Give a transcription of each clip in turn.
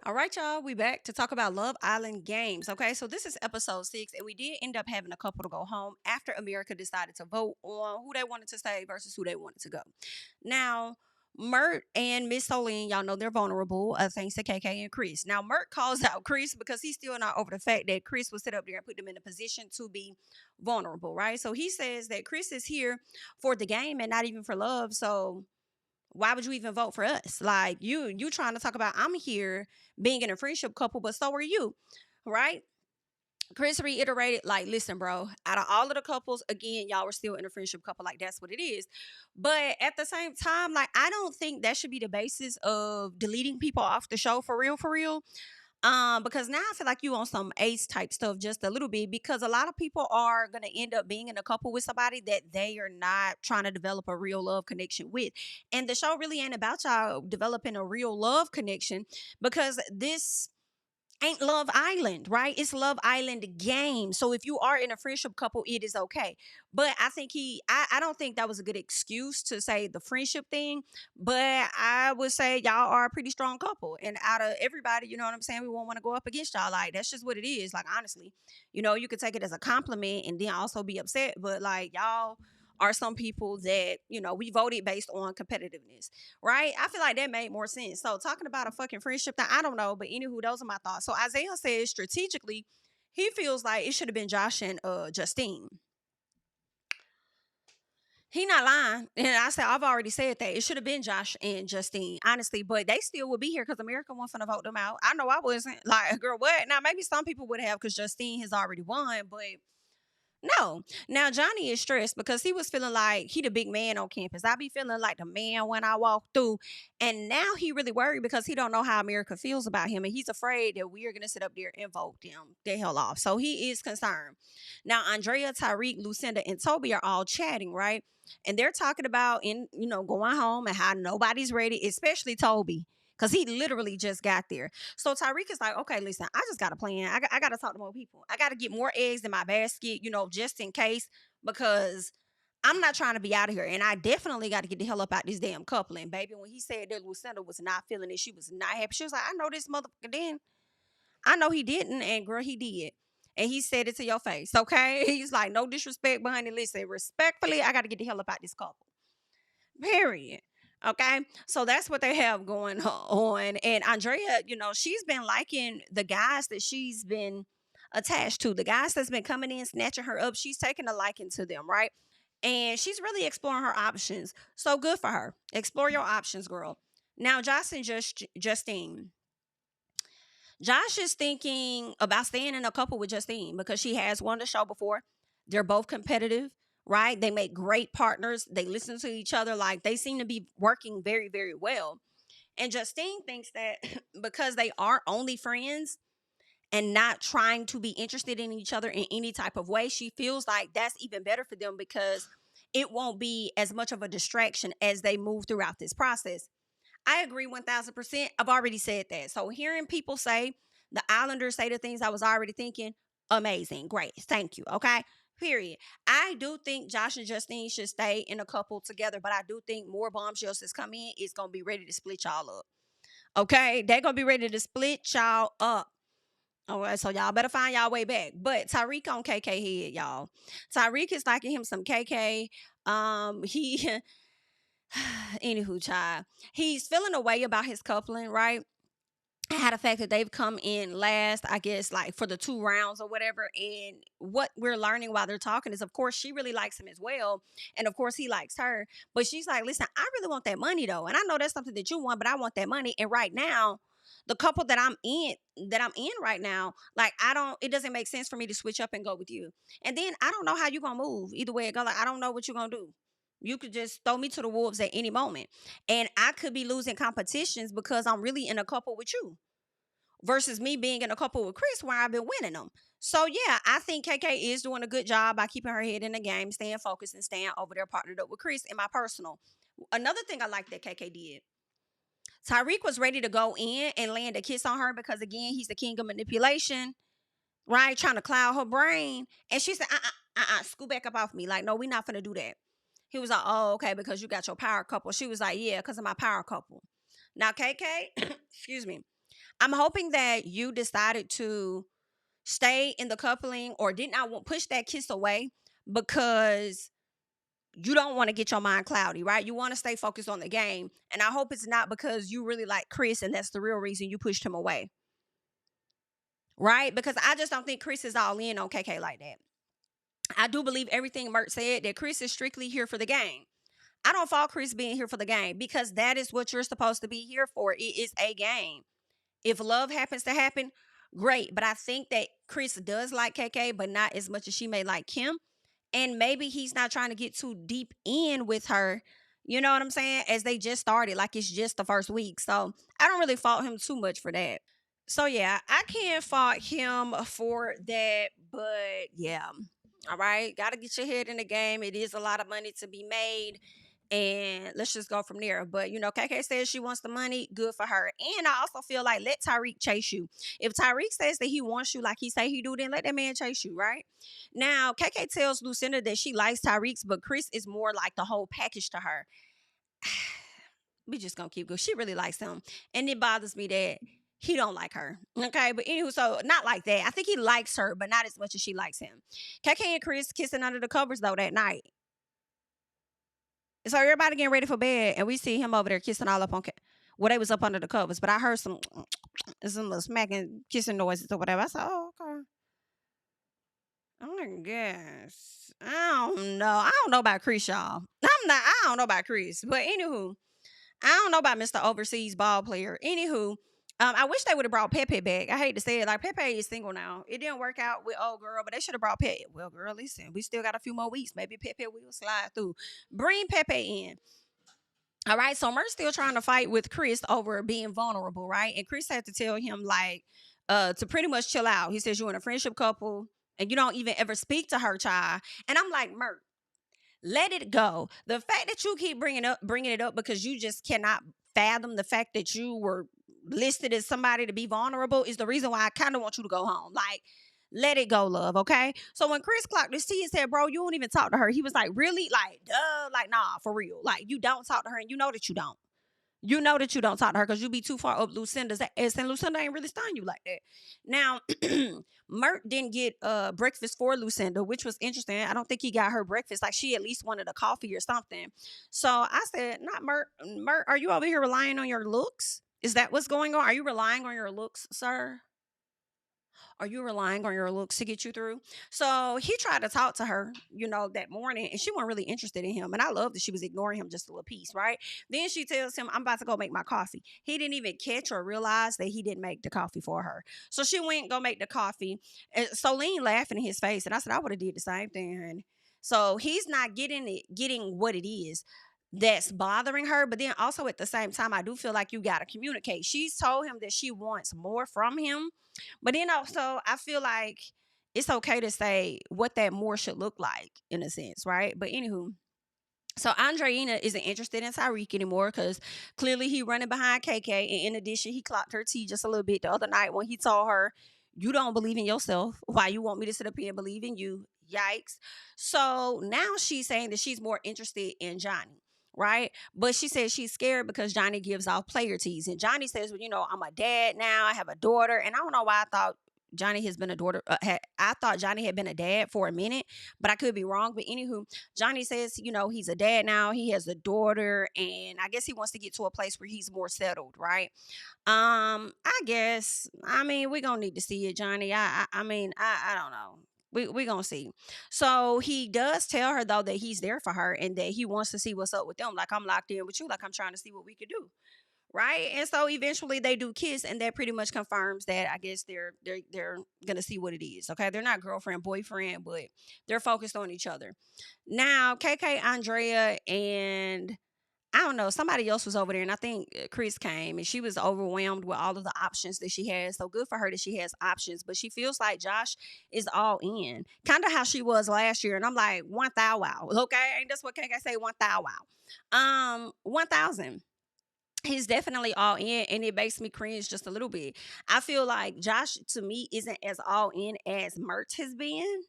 All right, y'all, we back to talk about Love Island games. Okay, so this is episode 6, and we did end up having a couple to go home after America decided to vote on who they wanted to stay versus who they wanted to go. Now, Mert and Miss Solene, y'all know they're vulnerable, thanks to KK and Chris. Now, Mert calls out Chris because he's still not over the fact that Chris was set up there and put them in a position to be vulnerable, right? So he says that Chris is here for the game and not even for love. So why would you even vote for us? Like you trying to talk about I'm here being in a friendship couple, but so are you, right? Chris reiterated, like, listen, bro, out of all of the couples, again, y'all were still in a friendship couple, like that's what it is. But at the same time, like, I don't think that should be the basis of deleting people off the show for real, for real. Because now I feel like you on some ace type stuff just a little bit because a lot of people are gonna end up being in a couple with somebody that they are not trying to develop a real love connection with. And the show really ain't about y'all developing a real love connection because this ain't Love Island, right? It's Love Island game. So if you are in a friendship couple, it is okay. But I think I don't think that was a good excuse to say the friendship thing. But I would say y'all are a pretty strong couple. And out of everybody, you know what I'm saying? We won't want to go up against y'all. Like, that's just what it is. Like, honestly, you could take it as a compliment and then also be upset. But like, y'all are some people that, we voted based on competitiveness, right? I feel like that made more sense. So talking about a fucking friendship thing, I don't know, but anywho, those are my thoughts. So Isaiah says strategically, he feels like it should have been Josh and Justine. He not lying. And I said, I've already said that. It should have been Josh and Justine, honestly. But they still would be here because America wasn't finna vote them out. I know I wasn't. Like, girl, what? Now, maybe some people would have because Justine has already won, but no. Now Johnny is stressed because he was feeling like he the big man on campus. I be feeling like the man when I walk through. And now he really worried because he don't know how America feels about him. And he's afraid that we are gonna sit up there and vote them the hell off. So he is concerned. Now Andrea, Tyrique, Lucinda, and Toby are all chatting, right? And they're talking about going home and how nobody's ready, especially Toby. Cause he literally just got there. So Tyreek is like, okay, listen, I just got a plan. I got to talk to more people. I got to get more eggs in my basket, just in case, because I'm not trying to be out of here. And I definitely got to get the hell up out this damn couple. And baby, when he said that Lucinda was not feeling it, she was not happy. She was like, I know this motherfucker then. I know he didn't. And girl, he did. And he said it to your face, okay? He's like, no disrespect behind it. Listen, respectfully, I got to get the hell up out this couple. Period. Okay. So that's what they have going on. And Andrea, she's been liking the guys that she's been attached to, the guys that's been coming in, snatching her up. She's taking a liking to them, right? And she's really exploring her options. So good for her. Explore your options, girl. Now, Josh and Justine. Josh is thinking about staying in a couple with Justine because she has won the show before. They're both competitive, right? They make great partners. They listen to each other. Like they seem to be working very, very well. And Justine thinks that because they are only friends and not trying to be interested in each other in any type of way, she feels like that's even better for them because it won't be as much of a distraction as they move throughout this process. I agree 1000%. I've already said that. So hearing people say, the Islanders say the things I was already thinking, amazing, great, thank you. Okay, period. I do think Josh and Justine should stay in a couple together, but I do think more bombshells that's come in is gonna be ready to split y'all up. Okay, they're gonna be ready to split y'all up. All right, so y'all better find y'all way back. But Tyreek on KK head, y'all. Tyreek is liking him some KK. He Anywho, child, he's feeling a way about his coupling, right? Had the fact that they've come in last, I guess, like for the 2 rounds or whatever. And what we're learning while they're talking is, of course, she really likes him as well, and of course, he likes her. But she's like, "Listen, I really want that money though, and I know that's something that you want, but I want that money." And right now, the couple that I'm in right now, like I don't, it doesn't make sense for me to switch up and go with you. And then I don't know how you're gonna move either way it go. Like I don't know what you're gonna do. You could just throw me to the wolves at any moment. And I could be losing competitions because I'm really in a couple with you versus me being in a couple with Chris where I've been winning them. So yeah, I think KK is doing a good job by keeping her head in the game, staying focused and staying over there partnered up with Chris in my personal. Another thing I like that KK did. Tyreek was ready to go in and land a kiss on her because again, he's the king of manipulation, right? Trying to cloud her brain. And she said, scoot back up off me. Like, no, we're not gonna do that. He was like, oh, okay, because you got your power couple. She was like, yeah, because of my power couple. Now, KK, excuse me. I'm hoping that you decided to stay in the coupling or did not want push that kiss away because you don't want to get your mind cloudy, right? You want to stay focused on the game. And I hope it's not because you really like Chris and that's the real reason you pushed him away, right? Because I just don't think Chris is all in on KK like that. I do believe everything Mert said that Chris is strictly here for the game. I don't fault Chris being here for the game because that is what you're supposed to be here for. It is a game. If love happens to happen, great. But I think that Chris does like KK, but not as much as she may like him. And maybe he's not trying to get too deep in with her. You know what I'm saying? As they just started, like it's just the first week. So I don't really fault him too much for that. So yeah, I can't fault him for that. But yeah. All right. Gotta get your head in the game. It is a lot of money to be made. And let's just go from there. But KK says she wants the money, good for her. And I also feel like let Tyrique chase you. If Tyrique says that he wants you like he say he do, then let that man chase you, right? Now, KK tells Lucinda that she likes Tyreek's, but Chris is more like the whole package to her. We just gonna keep going. She really likes him. And it bothers me that he don't like her. Okay, but anywho, so not like that. I think he likes her, but not as much as she likes him. KK and Chris kissing under the covers though that night. So everybody getting ready for bed, and we see him over there kissing all up on. Well, they was up under the covers, but I heard some little smacking, kissing noises or whatever. I said, "Oh, okay." I guess I don't know. I don't know about Chris, y'all. I don't know about Chris, but anywho, I don't know about Mr. Overseas ball player. Anywho, I wish they would have brought Pepe back. I hate to say it, like Pepe is single now. It didn't work out with old girl, but they should have brought Pepe. Well, girl, listen, we still got a few more weeks. Maybe Pepe will slide through. Bring Pepe in. All right, so Mer's still trying to fight with Chris over being vulnerable, right? And Chris had to tell him like to pretty much chill out. He says you're in a friendship couple and you don't even ever speak to her child. And I'm like, Mer, let it go. The fact that you keep bringing it up because you just cannot fathom the fact that you were listed as somebody to be vulnerable is the reason why I kind of want you to go home. Like, let it go, love, okay? So when Chris clocked his tea and said, bro, you don't even talk to her, he was like, really? Like, duh, like, nah, for real. Like, you don't talk to her and you know that you don't. You know that you don't talk to her because you be too far up Lucinda's ass, and Lucinda ain't really stunning you like that. Now, Mert didn't get breakfast for Lucinda, which was interesting. I don't think he got her breakfast. Like she at least wanted a coffee or something. So I said, not Mert. Mert, are you over here relying on your looks? Is that what's going on? Are you relying on your looks, sir? Are you relying on your looks to get you through? So he tried to talk to her, that morning, and she wasn't really interested in him. And I love that she was ignoring him just a little piece, right? Then she tells him, I'm about to go make my coffee. He didn't even catch or realize that he didn't make the coffee for her. So she went and go make the coffee. And Solene laughing in his face. And I said, I would have did the same thing, honey. So he's not getting what it is that's bothering her. But then also at the same time, I do feel like you got to communicate. She's told him that she wants more from him. But then also, I feel like it's okay to say what that more should look like in a sense, right? But anywho, so Andreina isn't interested in Tyrique anymore because clearly he running behind KK. And in addition, he clocked her tea just a little bit the other night when he told her, you don't believe in yourself. Why you want me to sit up here and believe in you? Yikes. So now she's saying that she's more interested in Johnny. Right. But she says she's scared because Johnny gives off player teas. And Johnny says, well, I'm a dad now. I have a daughter. And I don't know why I thought Johnny has been a daughter. I thought Johnny had been a dad for a minute, but I could be wrong. But anywho, Johnny says, he's a dad now. He has a daughter. And I guess he wants to get to a place where he's more settled. Right. I guess, we're going to need to see it, Johnny. I don't know. We gonna see. So he does tell her though that he's there for her and that he wants to see what's up with them. Like I'm locked in with you. Like I'm trying to see what we could do. Right. And so eventually they do kiss, and that pretty much confirms that I guess they're gonna see what it is. Okay. They're not girlfriend, boyfriend, but they're focused on each other. Now, KK, Andrea, and I don't know, somebody else was over there, and I think Chris came, and she was overwhelmed with all of the options that she has. So good for her that she has options, but she feels like Josh is all in, kind of how she was last year. And I'm like, 1,000 wow, okay, ain't that's what KK say? 1,000 wow, 1,000. He's definitely all in, and it makes me cringe just a little bit. I feel like Josh to me isn't as all in as Mert has been.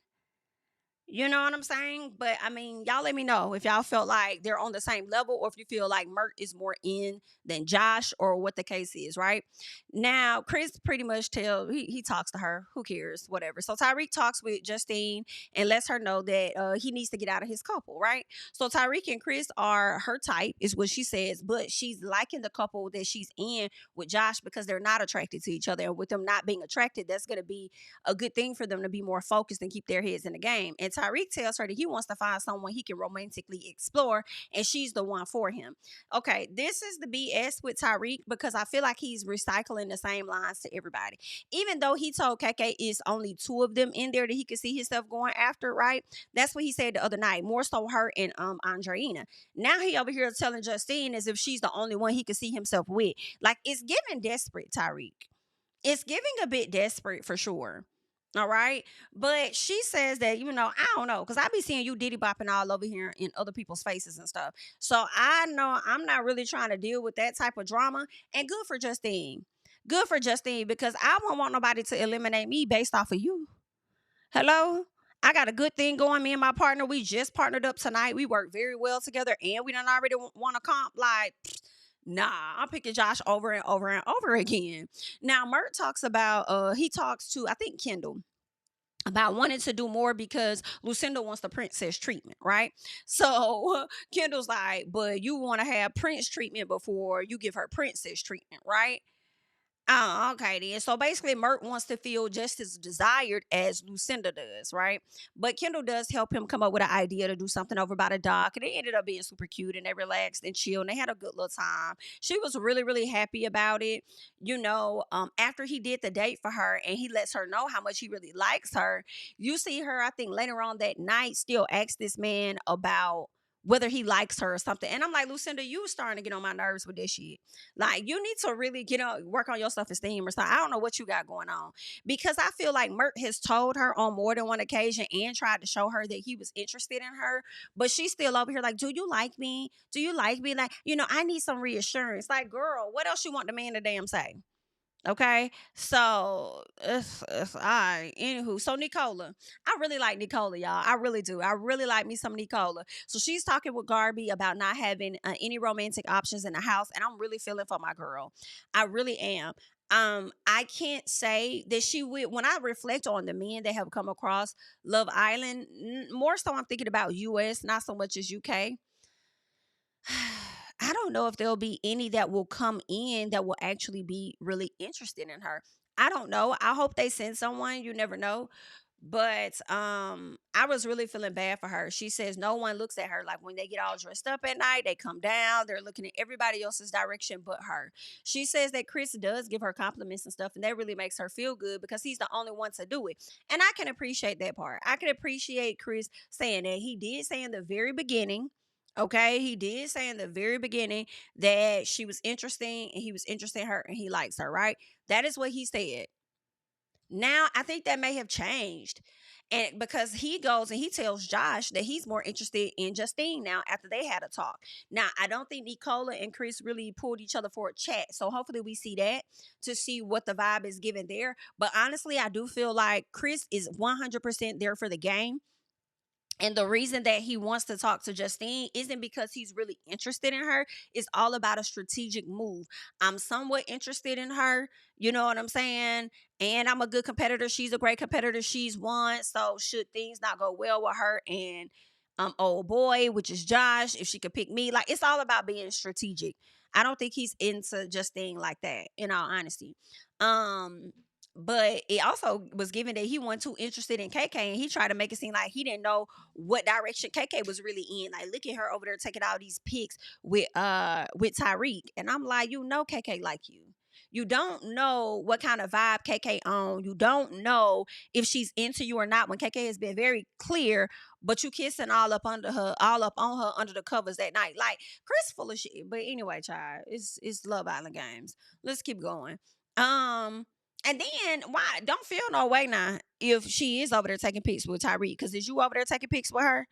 You know what I'm saying? But I mean, y'all let me know if y'all felt like they're on the same level or if you feel like Mert is more in than Josh or what the case is, right? Now, Chris pretty much he talks to her. Who cares? Whatever. So Tyrique talks with Justine and lets her know that he needs to get out of his couple, right? So Tyrique and Chris are her type, is what she says, but she's liking the couple that she's in with Josh because they're not attracted to each other. And with them not being attracted, that's going to be a good thing for them to be more focused and keep their heads in the game. And Tyreek tells her that he wants to find someone he can romantically explore, and she's the one for him. Okay, this is the BS with Tyreek because I feel like he's recycling the same lines to everybody. Even though he told KK it's only two of them in there that he could see himself going after, right? That's what he said the other night, more so her and Andreina. Now he over here telling Justine as if she's the only one he could see himself with. Like, it's giving desperate, Tyreek. It's giving a bit desperate for sure. All right. But she says that, I don't know, because I be seeing you diddy bopping all over here in other people's faces and stuff. So I know I'm not really trying to deal with that type of drama. And good for Justine. Good for Justine because I won't want nobody to eliminate me based off of you. Hello? I got a good thing going. Me and my partner, we just partnered up tonight. We work very well together and we don't already want to comp. Like, nah, I'm picking Josh over and over and over again. Now, Mert talks about, he talks to, I think, Kendall about wanting to do more because Lucinda wants the princess treatment, right? So Kendall's like, but you want to have prince treatment before you give her princess treatment, right? Oh, okay then. So basically, Mert wants to feel just as desired as Lucinda does, right? But Kendall does help him come up with an idea to do something over by the dock, and it ended up being super cute, and they relaxed and chilled, and they had a good little time. She was really, really happy about it. After he did the date for her, and he lets her know how much he really likes her. You see her, I think, later on that night, still ask this man about whether he likes her or something. And I'm like, Lucinda, you starting to get on my nerves with this shit. Like, you need to really work on your self-esteem or something. I don't know what you got going on. Because I feel like Mert has told her on more than one occasion and tried to show her that he was interested in her. But she's still over here like, do you like me? Do you like me? Like, I need some reassurance. Like, girl, what else you want the man to damn say? Okay, so all right. Anywho, so Nicola, I really like Nicola, y'all. I really do. I really like me some Nicola. So she's talking with Garby about not having any romantic options in the house, and I'm really feeling for my girl. I really am. I can't say that she would. When I reflect on the men that have come across Love Island, more so I'm thinking about U.S., not so much as UK. I don't know if there'll be any that will come in that will actually be really interested in her. I don't know. I hope they send someone. You never know. But I was really feeling bad for her. She says no one looks at her. Like when they get all dressed up at night, they come down, they're looking at everybody else's direction but her. She says that Chris does give her compliments and stuff, and that really makes her feel good because he's the only one to do it. And I can appreciate that part. I can appreciate Chris saying that. He did say in the very beginning. Okay, he did say in the very beginning that she was interesting and he was interested in her and he likes her, right? That is what he said. Now, I think that may have changed. And because he goes and he tells Josh that he's more interested in Justine now after they had a talk. Now, I don't think Nicola and Chris really pulled each other for a chat. So hopefully we see that to see what the vibe is given there. But honestly, I do feel like Chris is 100% there for the game. And the reason that he wants to talk to Justine isn't because he's really interested in her. It's all about a strategic move. I'm somewhat interested in her. You know what I'm saying? And I'm a good competitor. She's a great competitor. She's won. So should things not go well with her and old boy, which is Josh, if she could pick me, like it's all about being strategic. I don't think he's into Justine like that, in all honesty. Um, but it also was given that he wasn't too interested in KK, and he tried to make it seem like he didn't know what direction KK was really in. Like, look at her over there taking all these pics with Tyrique, and I'm like, KK like you. You don't know what kind of vibe KK on. You don't know if she's into you or not. When KK has been very clear, but you kissing all up under her, all up on her under the covers that night. Like Chris full of shit. But anyway, child, it's Love Island games. Let's keep going. And then why don't feel no way now if she is over there taking pics with Tyreek, because is you over there taking pics with her?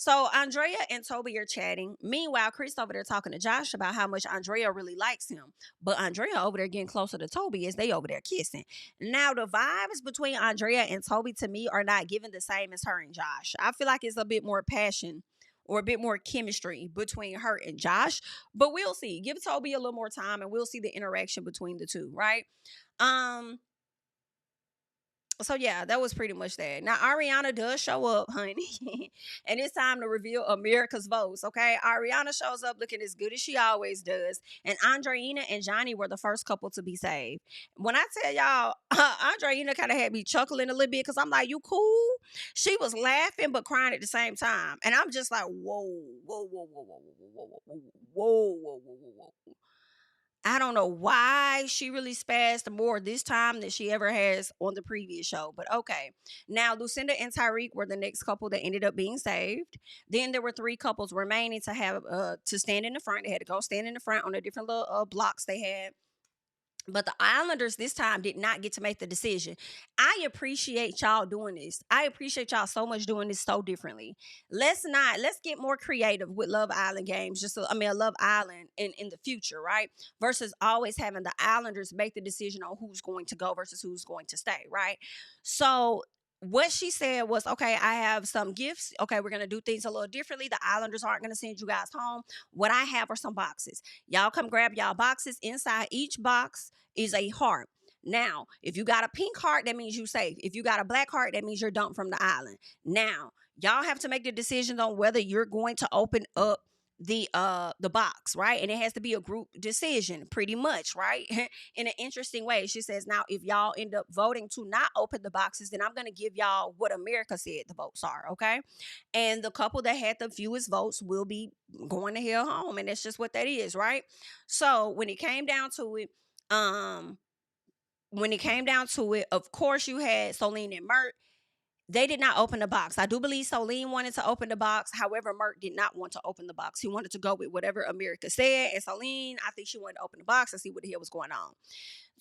So Andrea and Toby are chatting. Meanwhile, Chris over there talking to Josh about how much Andrea really likes him. But Andrea over there getting closer to Toby as they over there kissing. Now the vibes between Andrea and Toby to me are not given the same as her and Josh. I feel like it's a bit more passion or a bit more chemistry between her and Josh. But we'll see. Give Toby a little more time and we'll see the interaction between the two, right? Um, so yeah, that was pretty much that. Now Ariana does show up, honey, and it's time to reveal America's votes. Okay, Ariana shows up looking as good as she always does, and Andreina and Johnny were the first couple to be saved. When I tell y'all, Andreina kind of had me chuckling a little bit because I'm like, "You cool?" She was laughing but crying at the same time, and I'm just like, "Whoa, whoa, whoa, whoa, whoa, whoa, whoa, whoa, whoa, whoa, whoa, whoa, whoa." I don't know why she really spazzed more this time than she ever has on the previous show, but okay. Now, Lucinda and Tyrique were the next couple that ended up being saved. Then there were three couples remaining to have to stand in the front. They had to go stand in the front on the different little blocks they had. But the Islanders this time did not get to make the decision. I appreciate y'all doing this. I appreciate y'all so much doing this so differently. Let's get more creative with Love Island games. Love Island in the future, right? Versus always having the Islanders make the decision on who's going to go versus who's going to stay, right? So what she said was, okay, I have some gifts. Okay, we're going to do things a little differently. The Islanders aren't going to send you guys home. What I have are some boxes. Y'all come grab y'all boxes. Inside each box is a heart. Now, if you got a pink heart, that means you safe. If you got a black heart, that means you're dumped from the island. Now, y'all have to make the decisions on whether you're going to open up the box, right? And it has to be a group decision, pretty much, right? In an interesting way. She says, now if y'all end up voting to not open the boxes, then I'm gonna give y'all what America said the votes are, okay? And the couple that had the fewest votes will be going to hell home. And that's just what that is, right? So when it came down to it, um, of course you had Solene and Mert. They did not open the box. I do believe Solene wanted to open the box. However, Mert did not want to open the box. He wanted to go with whatever America said. And Solene, I think she wanted to open the box and see what the hell was going on.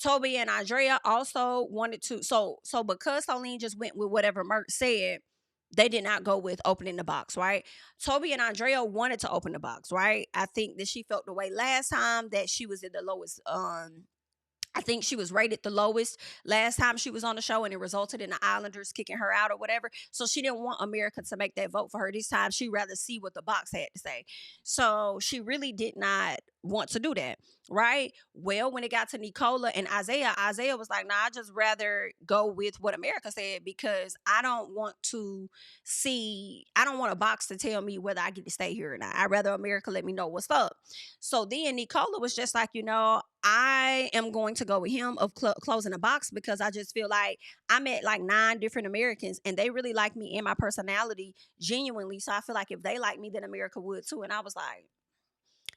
Toby and Andrea also wanted to. So because Solene just went with whatever Mert said, they did not go with opening the box, right? Toby and Andrea wanted to open the box, right? I think that she felt the way last time that she was in the lowest I think she was rated the lowest last time she was on the show, and it resulted in the Islanders kicking her out or whatever. So she didn't want America to make that vote for her this time. She'd rather see what the box had to say. So she really did not want to do that, right? Well, when it got to Nicola and Isaiah, Isaiah was like, nah, I just rather go with what America said because I don't want a box to tell me whether I get to stay here or not. I'd rather America let me know what's up. So then Nicola was just like, I am going to go with him of closing a box because I just feel like I met like 9 different Americans and they really like me and my personality genuinely. So I feel like if they like me, then America would too. And I was like,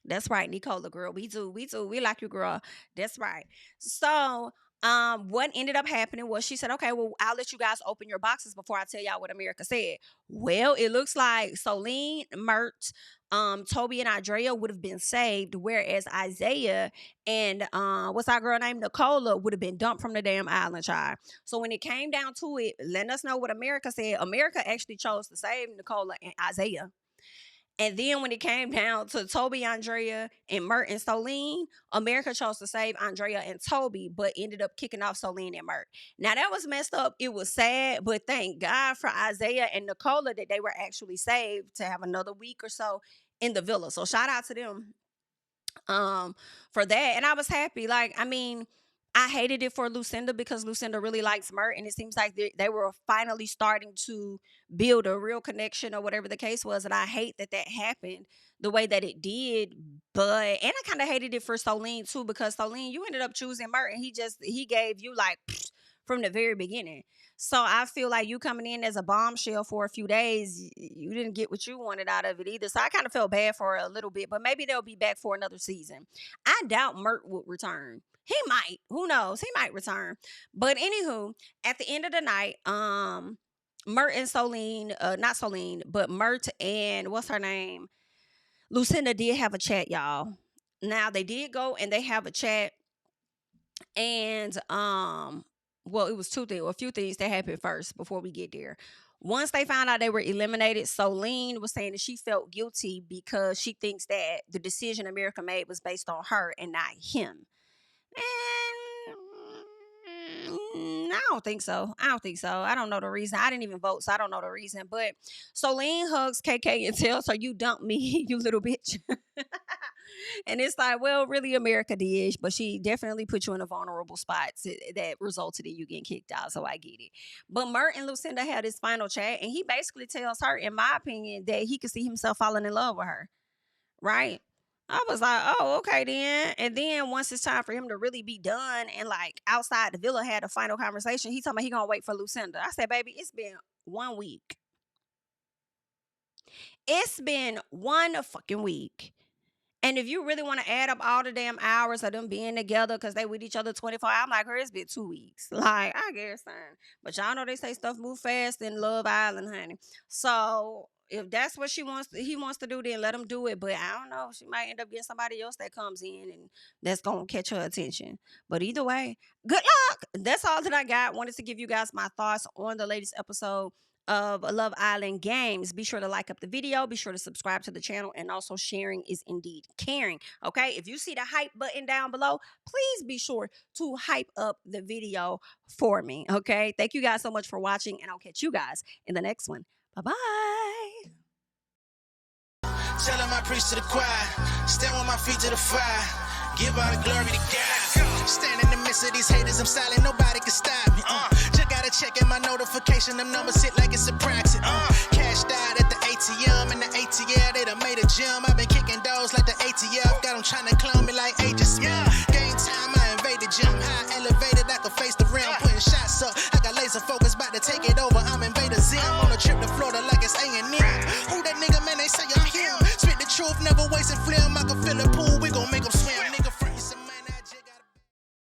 that's right, Nicola, girl. We do. We like you, girl. That's right. So, what ended up happening was she said, okay, well, I'll let you guys open your boxes before I tell y'all what America said. Well, it looks like Solene, Mert, Toby, and Andrea would have been saved, whereas Isaiah and what's our girl named Nicola would have been dumped from the damn island, child. So when it came down to it, letting us know what America said, America actually chose to save Nicola and Isaiah. And then when it came down to Toby, Andrea, and Mert and Solene, America chose to save Andrea and Toby, but ended up kicking off Solene and Mert. Now that was messed up. It was sad, but thank God for Isaiah and Nicola that they were actually saved to have another week or so in the villa. So shout out to them for that. And I was happy. I hated it for Lucinda because Lucinda really likes Mert, and it seems like they were finally starting to build a real connection or whatever the case was. And I hate that happened the way that it did. And I kind of hated it for Solene too because Solene, you ended up choosing Mert, and he gave you like from the very beginning. So I feel like you coming in as a bombshell for a few days, you didn't get what you wanted out of it either. So I kind of felt bad for her a little bit, but maybe they'll be back for another season. I doubt Mert would return. He might. Who knows? He might return. But anywho, at the end of the night, Mert and Solene, not Solene, but Mert and what's her name? Lucinda did have a chat, y'all. Now they did go and they have a chat, and well, it was two things, a few things that happened first before we get there. Once they found out they were eliminated, Solene was saying that she felt guilty because she thinks that the decision America made was based on her and not him. And I don't think so. I don't think so. I don't know the reason. I didn't even vote, so I don't know the reason. But Solene hugs KK and tells her, "You dumped me, you little bitch." And it's like, well, really, America did, but she definitely put you in a vulnerable spot that resulted in you getting kicked out. So I get it. But Mert and Lucinda had his final chat, and he basically tells her, in my opinion, that he could see himself falling in love with her. Right? I was like, oh, okay then. And then once it's time for him to really be done and like outside the villa had a final conversation, he told me he gonna wait for Lucinda. I said, baby, it's been 1 week. It's been 1 fucking week. And if you really want to add up all the damn hours of them being together because they with each other 24 hours, I'm like, her, it's been 2 weeks. Like, I guess, son. But y'all know they say stuff move fast in Love Island, honey. So if that's what he wants to do, then let him do it. But I don't know. She might end up getting somebody else that comes in and that's going to catch her attention. But either way, good luck. That's all that I got. Wanted to give you guys my thoughts on the latest episode of Love Island Games. Be sure to like up the video, be sure to subscribe to the channel, and also sharing is indeed caring. Okay, if you see the hype button down below, please be sure to hype up the video for me. Okay, thank you guys so much for watching, and I'll catch you guys in the next one. Bye-bye. Tell him I preach to the choir, stand with my feet to the fire, give all the glory to God. Stand in the midst of these haters, I'm silent, nobody can stop me. Just gotta check in my notification, them numbers hit like it's a praxis. Cashed out at the ATM, and the ATL, they done made a gym. I've been kicking doors like the ATF, got them trying to clone me like Agent Smith. Game time, I invaded gym, high elevated, I can face the rim, putting shots up. I got laser focus, about to take it over, I'm Invader Zim. On a trip to Florida like it's A&M. Who that nigga, man, they say I'm him. Spit the truth, never wasting film, I can feel the pool.